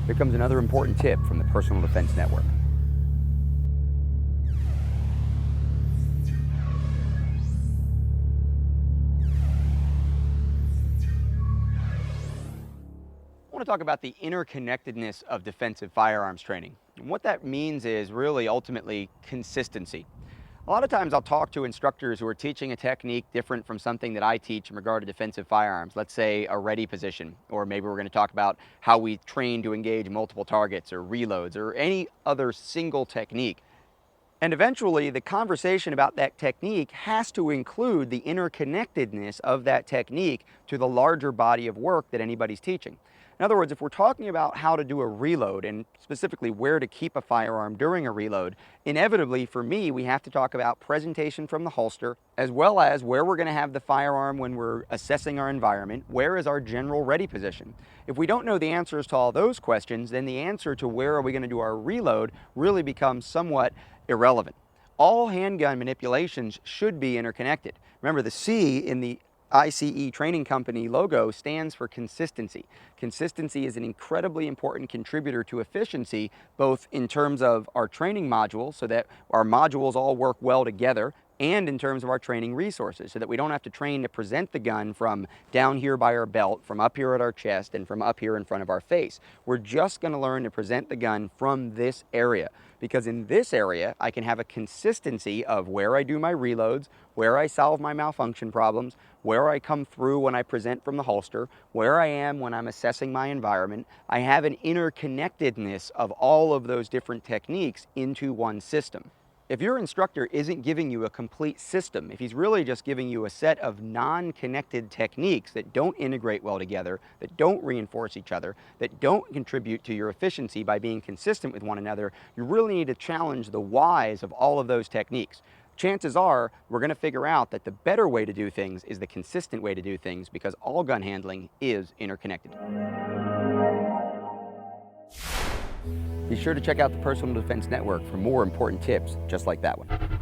Here comes another important tip from the Personal Defense Network. I want to talk about the interconnectedness of defensive firearms training. And what that means is really ultimately consistency. A lot of times I'll talk to instructors who are teaching a technique different from something that I teach in regard to defensive firearms. Let's say a ready position, or maybe we're going to talk about how we train to engage multiple targets or reloads or any other single technique. And eventually the conversation about that technique has to include the interconnectedness of that technique to the larger body of work that anybody's teaching. In other words, if we're talking about how to do a reload and specifically where to keep a firearm during a reload, inevitably for me, we have to talk about presentation from the holster, as well as where we're going to have the firearm when we're assessing our environment, where is our general ready position. If we don't know the answers to all those questions, then the answer to where are we going to do our reload really becomes somewhat irrelevant. All handgun manipulations should be interconnected. Remember, the C in the ICE training company logo stands for consistency. Consistency is an incredibly important contributor to efficiency, both in terms of our training modules, so that our modules all work well together, and in terms of our training resources, so that we don't have to train to present the gun from down here by our belt, from up here at our chest, and from up here in front of our face. We're just going to learn to present the gun from this area, because in this area, I can have a consistency of where I do my reloads, where I solve my malfunction problems, where I come through when I present from the holster, where I am when I'm assessing my environment. I have an interconnectedness of all of those different techniques into one system. If your instructor isn't giving you a complete system, if he's really just giving you a set of non-connected techniques that don't integrate well together, that don't reinforce each other, that don't contribute to your efficiency by being consistent with one another, you really need to challenge the whys of all of those techniques. Chances are we're going to figure out that the better way to do things is the consistent way to do things, because all gun handling is interconnected. Be sure to check out the Personal Defense Network for more important tips just like that one.